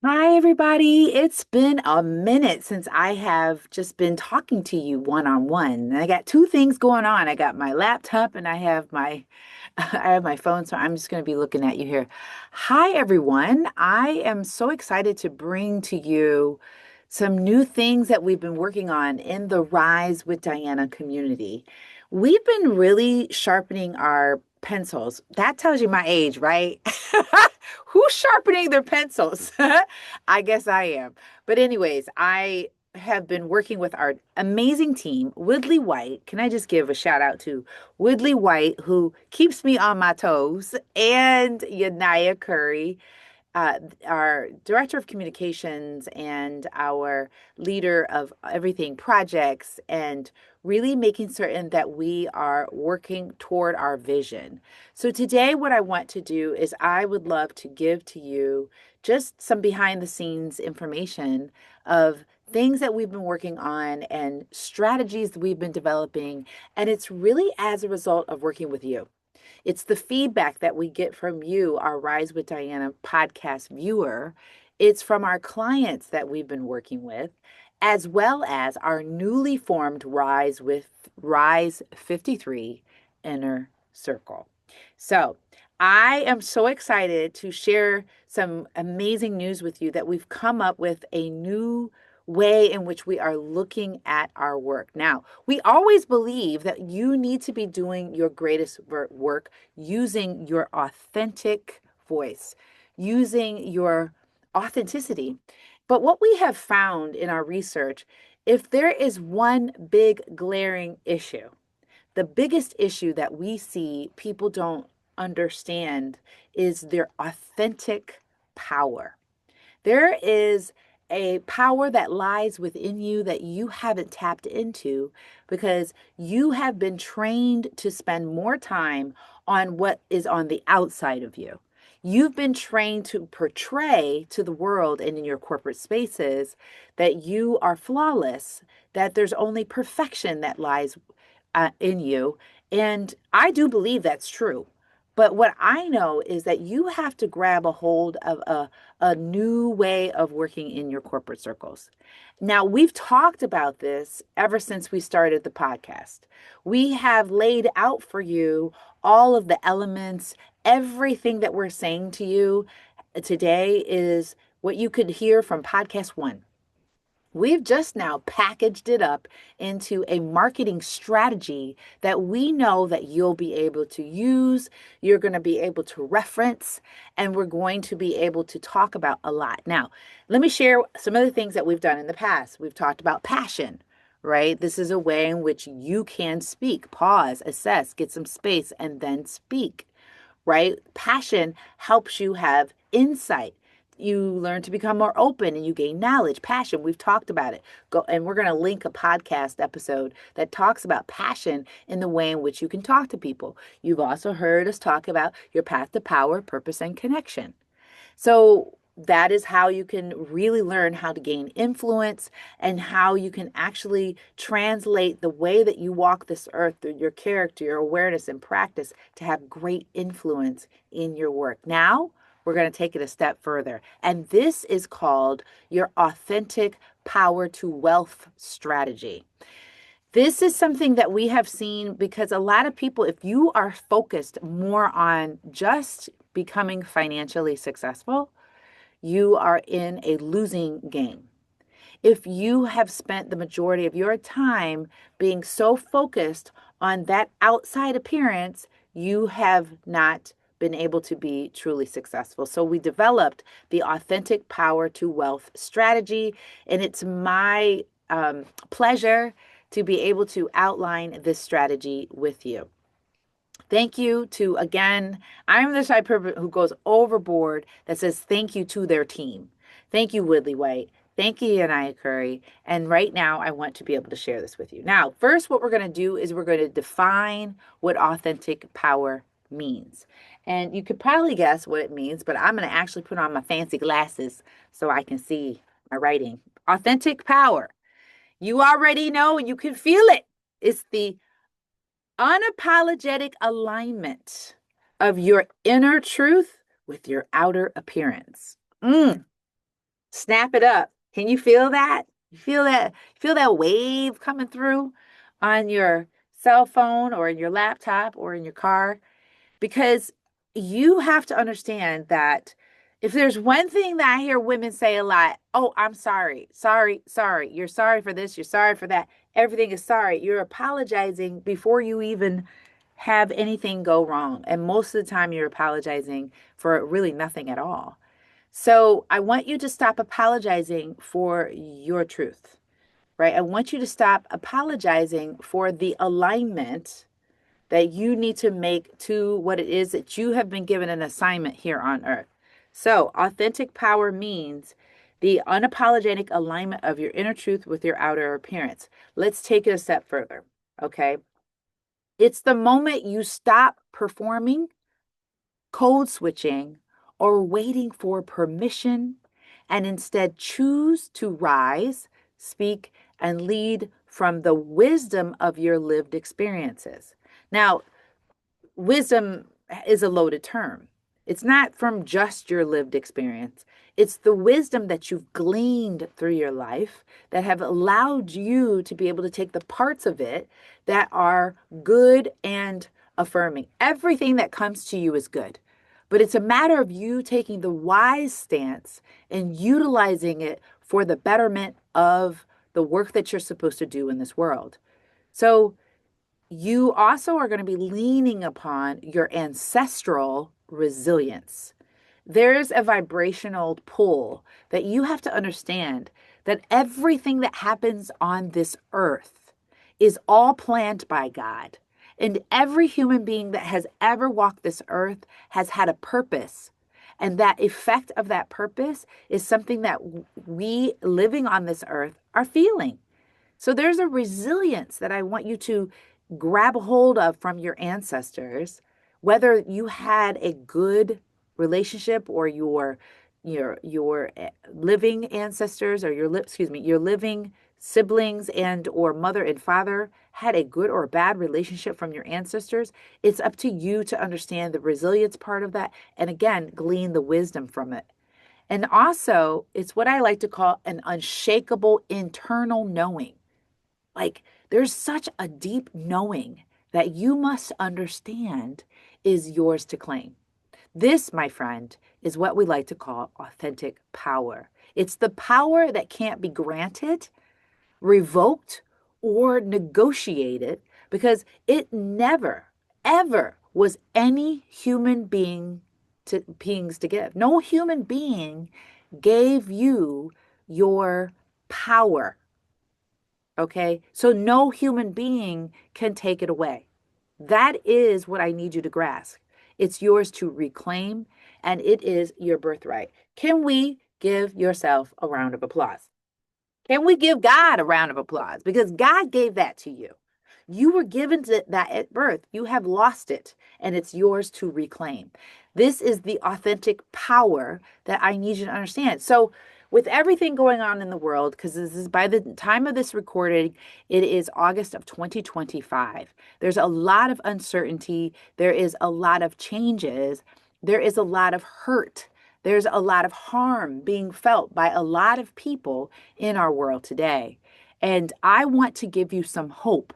Hi, everybody. It's been a minute since I have just been talking to you one on one. And I got two things going on. I got my laptop and I have my I have my phone, so I'm just going to be looking at you here. Hi, everyone. I am so excited to bring to you some new things that we've been working on in the Rise with Diana community. We've been really sharpening our pencils. That tells you my age, right? Who's sharpening their pencils? I guess I am. But anyways, I have been working with our amazing team, Woodley White. Can I just give a shout out to Woodley White, who keeps me on my toes, and Yanaya Curry, our director of communications and our leader of everything projects, and really making certain that we are working toward our vision. So, today, what I want to do is I would love to give to you just some behind the scenes information of things that we've been working on and strategies that we've been developing. And it's really as a result of working with you. It's the feedback that we get from you, our Rise with Diana podcast viewer. It's from our clients that we've been working with, as well as our newly formed Rise 53 Inner Circle. So I am so excited to share some amazing news with you that we've come up with a new way in which we are looking at our work. Now, we always believe that you need to be doing your greatest work using your authentic voice, using your authenticity. But what we have found in our research, if there is one big glaring issue, the biggest issue that we see people don't understand is their authentic power. There is a power that lies within you that you haven't tapped into because you have been trained to spend more time on what is on the outside of you. You've been trained to portray to the world and in your corporate spaces that you are flawless, that there's only perfection that lies in you. And I do believe that's true. But what I know is that you have to grab a hold of a new way of working in your corporate circles. Now, we've talked about this ever since we started the podcast. We have laid out for you all of the elements, everything that we're saying to you today is what you could hear from podcast one. We've just now packaged it up into a marketing strategy that we know that you'll be able to use, you're going to be able to reference, and we're going to be able to talk about a lot. Now, let me share some of the things that we've done in the past. We've talked about passion, right? This is a way in which you can speak, pause, assess, get some space, and then speak, right? Passion helps you have insight. You learn to become more open and you gain knowledge. Passion, we've talked about it. Go and we're going to link a podcast episode that talks about passion in the way in which you can talk to people. You've also heard us talk about your path to power, purpose, and connection. So that is how you can really learn how to gain influence and how you can actually translate the way that you walk this earth through your character, your awareness, and practice to have great influence in your work. Now, we're going to take it a step further. And this is called your authentic power to wealth strategy. This is something that we have seen because a lot of people, if you are focused more on just becoming financially successful, you are in a losing game. If you have spent the majority of your time being so focused on that outside appearance, you have not been able to be truly successful. So we developed the authentic power to wealth strategy, and it's my pleasure to be able to outline this strategy with you. Thank you to, again, I'm the type of person who goes overboard that says thank you to their team. Thank you, Woodley White. Thank you, Anaya Curry. And right now, I want to be able to share this with you. Now, first, what we're going to do is we're going to define what authentic power means. And you could probably guess what it means, but I'm going to actually put on my fancy glasses so I can see my writing. Authentic power. You already know and you can feel it. It's the unapologetic alignment of your inner truth with your outer appearance. Mm. Snap it up. Can you feel that? You feel that wave coming through on your cell phone or in your laptop or in your car? Because you have to understand that if there's one thing that I hear women say a lot, oh, I'm sorry, sorry, sorry. You're sorry for this, you're sorry for that. Everything is sorry. You're apologizing before you even have anything go wrong. And most of the time, you're apologizing for really nothing at all. So I want you to stop apologizing for your truth, right? I want you to stop apologizing for the alignment that you need to make to what it is that you have been given an assignment here on earth. So, authentic power means the unapologetic alignment of your inner truth with your outer appearance. Let's take it a step further, okay? It's the moment you stop performing, code switching, or waiting for permission and instead choose to rise, speak, and lead from the wisdom of your lived experiences. Now, wisdom is a loaded term. It's not from just your lived experience. It's the wisdom that you've gleaned through your life that have allowed you to be able to take the parts of it that are good and affirming. Everything that comes to you is good, but it's a matter of you taking the wise stance and utilizing it for the betterment of the work that you're supposed to do in this world. So, you also are going to be leaning upon your ancestral resilience. There's a vibrational pull that you have to understand that everything that happens on this earth is all planned by God. And every human being that has ever walked this earth has had a purpose. And that effect of that purpose is something that we living on this earth are feeling. So there's a resilience that I want you to grab a hold of from your ancestors, whether you had a good relationship or your living ancestors or your living siblings and or mother and father had a good or bad relationship from your ancestors. It's up to you to understand the resilience part of that and again glean the wisdom from it. And also, it's what I like to call an unshakable internal knowing. Like there's such a deep knowing that you must understand is yours to claim. This, my friend, is what we like to call authentic power. It's the power that can't be granted, revoked, or negotiated because it never, ever was any human beings to give. No human being gave you your power. Okay. So no human being can take it away. That is what I need you to grasp. It's yours to reclaim, and it is your birthright. Can we give yourself a round of applause? Can we give God a round of applause? Because God gave that to you. You were given that at birth. You have lost it, and it's yours to reclaim. This is the authentic power that I need you to understand. So, with everything going on in the world, because this is by the time of this recording, it is August of 2025. There's a lot of uncertainty. There is a lot of changes. There is a lot of hurt. There's a lot of harm being felt by a lot of people in our world today. And I want to give you some hope.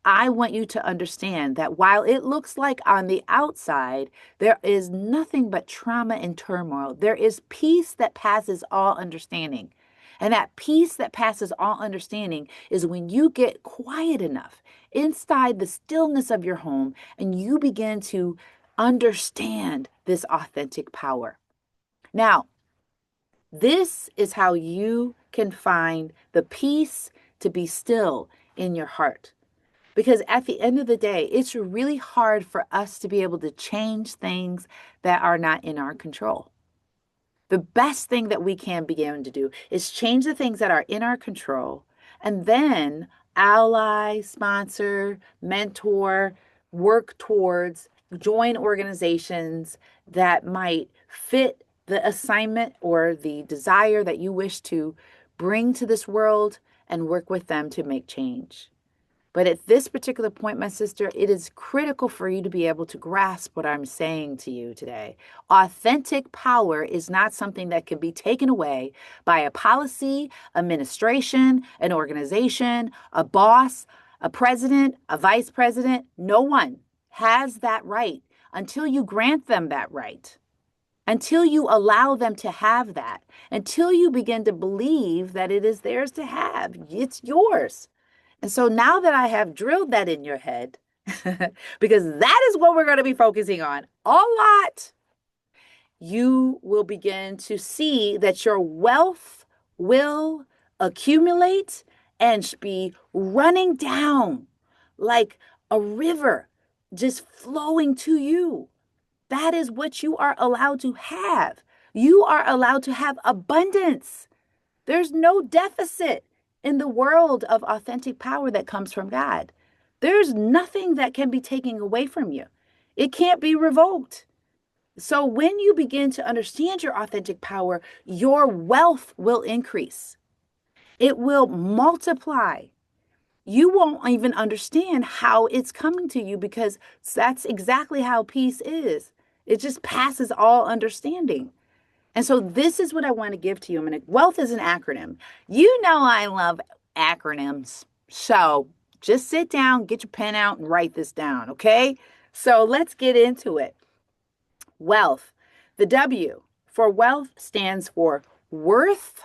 I want you to understand that while it looks like on the outside, there is nothing but trauma and turmoil, there is peace that passes all understanding. And that peace that passes all understanding is when you get quiet enough inside the stillness of your home and you begin to understand this authentic power. Now, this is how you can find the peace to be still in your heart. Because at the end of the day, it's really hard for us to be able to change things that are not in our control. The best thing that we can begin to do is change the things that are in our control and then ally, sponsor, mentor, work towards, join organizations that might fit the assignment or the desire that you wish to bring to this world and work with them to make change. But at this particular point, my sister, it is critical for you to be able to grasp what I'm saying to you today. Authentic power is not something that can be taken away by a policy, administration, an organization, a boss, a president, a vice president. No one has that right until you grant them that right, until you allow them to have that, until you begin to believe that it is theirs to have. It's yours. And so now that I have drilled that in your head, because that is what we're going to be focusing on a lot, you will begin to see that your wealth will accumulate and be running down like a river, just flowing to you. That is what you are allowed to have. You are allowed to have abundance. There's no deficit in the world of authentic power that comes from God. There's nothing that can be taken away from you. It can't be revoked. So when you begin to understand your authentic power, your wealth will increase. It will multiply. You won't even understand how it's coming to you because that's exactly how peace is. It just passes all understanding. And so this is what I want to give to you. Wealth is an acronym. You know I love acronyms. So just sit down, get your pen out, and write this down, okay? So let's get into it. Wealth. The W for wealth stands for worth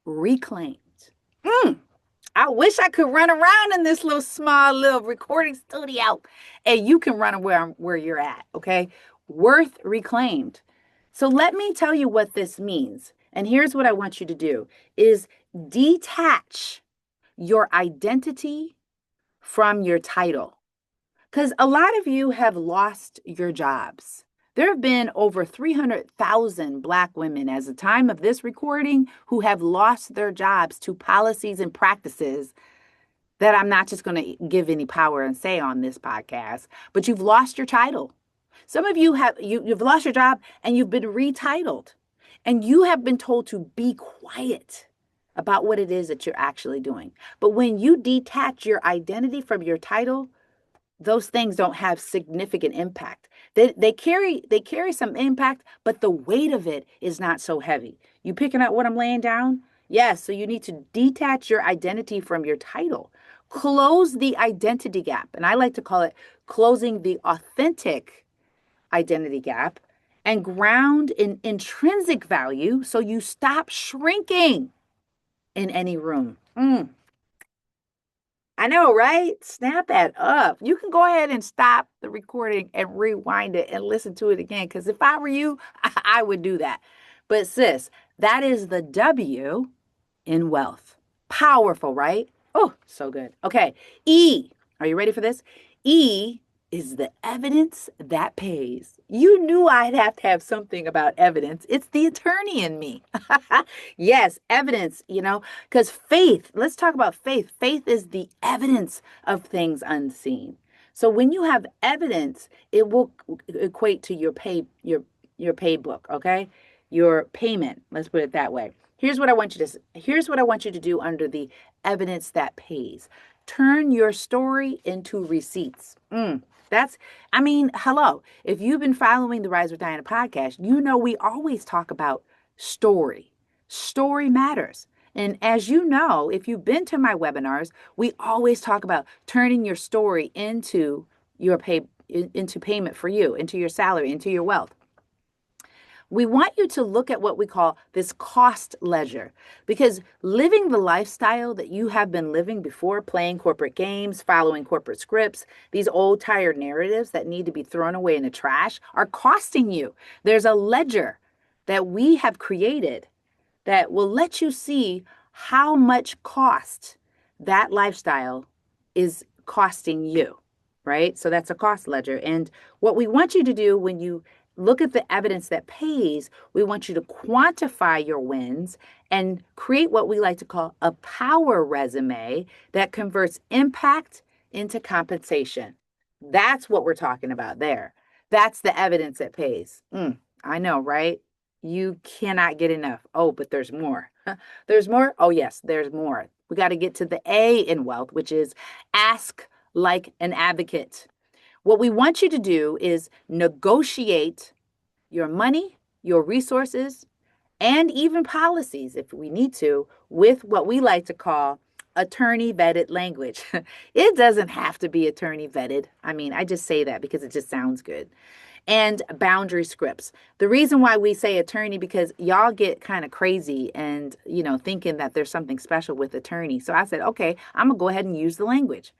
reclaimed. Mm, I wish I could run around in this little small little recording studio and you can run where you're at, okay? Worth reclaimed. So let me tell you what this means. And here's what I want you to do is detach your identity from your title. Because a lot of you have lost your jobs. There have been over 300,000 Black women as the time of this recording who have lost their jobs to policies and practices that I'm not just going to give any power and say on this podcast, but you've lost your title. Some of you you've lost your job and you've been retitled and you have been told to be quiet about what it is that you're actually doing. But when you detach your identity from your title, those things don't have significant impact. They carry some impact, but the weight of it is not so heavy. You picking up what I'm laying down? Yes, so you need to detach your identity from your title. Close the identity gap. And I like to call it closing the authentic identity gap and ground in intrinsic value so you stop shrinking in any room. I know, right? Snap that up. You can go ahead and stop the recording and rewind it and listen to it again. Because if I were you, I would do that. But sis, that is the W in wealth. Powerful, right? Oh, so good. Okay. E. Are you ready for this? E is the evidence that pays. You knew I'd have to have something about evidence. It's the attorney in me. Yes, evidence, because faith, let's talk about faith. Faith is the evidence of things unseen. So when you have evidence, it will equate to your pay book, okay? Your payment, let's put it that way. Here's what I want you to do under the evidence that pays. Turn your story into receipts. Hello. If you've been following the Rise with Diana podcast, you know we always talk about story. Story matters. And as you know, if you've been to my webinars, we always talk about turning your story into into payment for you, into your salary, into your wealth. We want you to look at what we call this cost ledger because living the lifestyle that you have been living before, playing corporate games, following corporate scripts, these old tired narratives that need to be thrown away in the trash are costing you. There's a ledger that we have created that will let you see how much cost that lifestyle is costing you, right? So that's a cost ledger. And what we want you to do when you look at the evidence that pays, we want you to quantify your wins and create what we like to call a power resume that converts impact into compensation. That's what we're talking about there. That's the evidence that pays. I know, right? You cannot get enough. Oh, but there's more. There's more? Oh, yes, there's more. We got to get to the A in wealth, which is ask like an advocate. What we want you to do is negotiate your money, your resources, and even policies, if we need to, with what we like to call attorney vetted language. It doesn't have to be attorney vetted. I mean, I just say that because it just sounds good. And boundary scripts. The reason why we say attorney because y'all get kind of crazy and, thinking that there's something special with attorney. So I said, okay, I'm going to go ahead and use the language,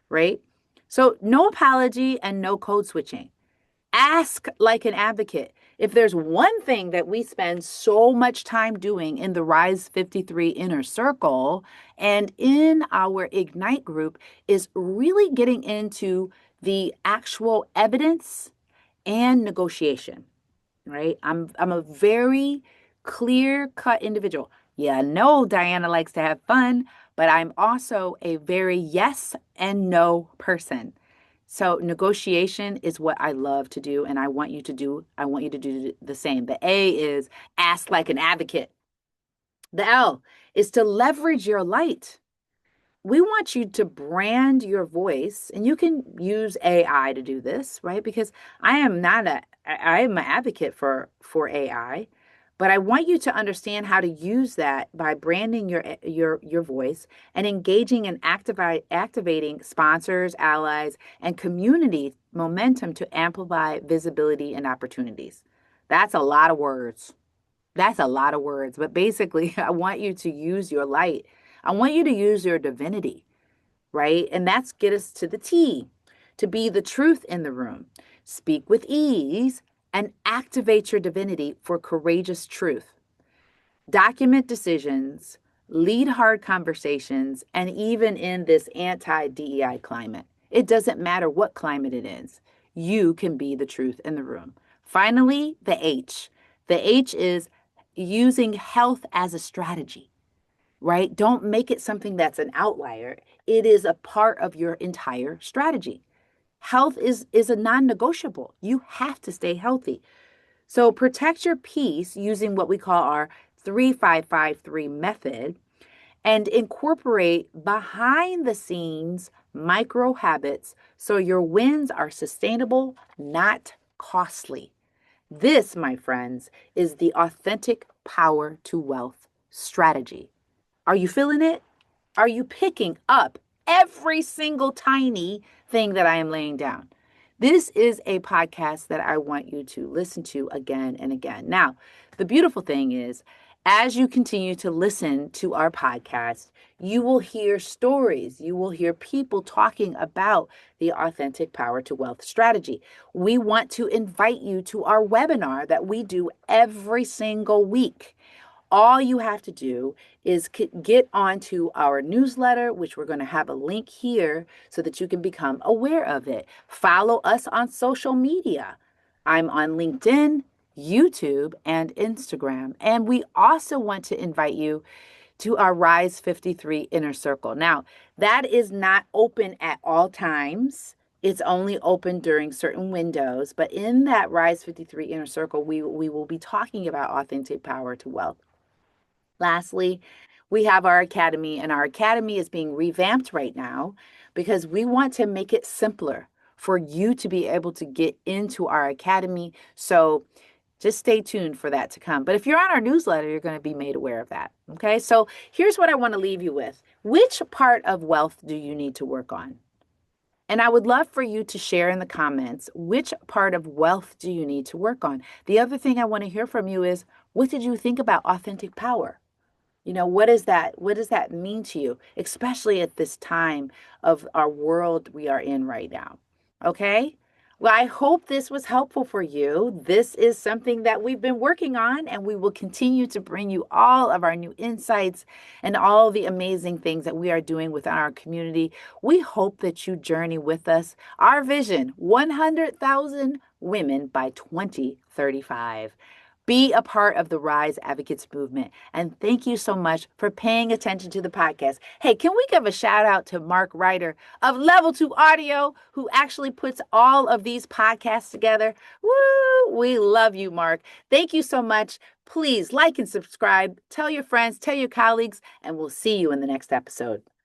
right? So no apology and no code switching. Ask like an advocate. If there's one thing that we spend so much time doing in the Rise 53 inner circle and in our Ignite group is really getting into the actual evidence and negotiation, right? I'm a very clear-cut individual. Yeah, I know Diana likes to have fun, but I'm also a very yes and no person. So negotiation is what I love to do, and I want you to do the same. The A is ask like an advocate. The L is to leverage your light. We want you to brand your voice, and you can use AI to do this, right? Because I am an advocate for AI, but I want you to understand how to use that by branding your voice and engaging and activating sponsors, allies, and community momentum to amplify visibility and opportunities. That's a lot of words. That's a lot of words, but basically, I want you to use your light. I want you to use your divinity, right? And that's get us to the T, to be the truth in the room. Speak with ease and activate your divinity for courageous truth. Document decisions, lead hard conversations, and even in this anti DEI climate. It doesn't matter what climate it is, you can be the truth in the room. Finally, the H. The H is using health as a strategy, right? Don't make it something that's an outlier. It is a part of your entire strategy. Health is a non-negotiable. You have to stay healthy. So protect your peace using what we call our 3553 method and incorporate behind the scenes micro habits so your wins are sustainable, not costly. This, my friends, is the authentic power to wealth strategy. Are you feeling it? Are you picking up every single tiny thing that I am laying down? This is a podcast that I want you to listen to again and again. Now, the beautiful thing is, as you continue to listen to our podcast, you will hear stories. You will hear people talking about the authentic power to wealth strategy. We want to invite you to our webinar that we do every single week. All you have to do is get onto our newsletter, which we're going to have a link here so that you can become aware of it. Follow us on social media. I'm on LinkedIn, YouTube, and Instagram. And we also want to invite you to our Rise 53 Inner Circle. Now, that is not open at all times. It's only open during certain windows. But in that Rise 53 Inner Circle, we will be talking about authentic power to wealth. Lastly, we have our academy, and our academy is being revamped right now because we want to make it simpler for you to be able to get into our academy. So just stay tuned for that to come. But if you're on our newsletter, you're going to be made aware of that. Okay, so here's what I want to leave you with. Which part of wealth do you need to work on? And I would love for you to share in the comments, which part of wealth do you need to work on? The other thing I want to hear from you is, what did you think about authentic power? What does that mean to you, especially at this time of our world we are in right now? Okay? Well, I hope this was helpful for you. This is something that we've been working on, and we will continue to bring you all of our new insights and all the amazing things that we are doing within our community. We hope that you journey with us. Our vision, 100,000 women by 2035. Be a part of the Rise Advocates movement. And thank you so much for paying attention to the podcast. Hey, can we give a shout out to Mark Ryder of Level 2 Audio, who actually puts all of these podcasts together? Woo! We love you, Mark. Thank you so much. Please like and subscribe, tell your friends, tell your colleagues, and we'll see you in the next episode.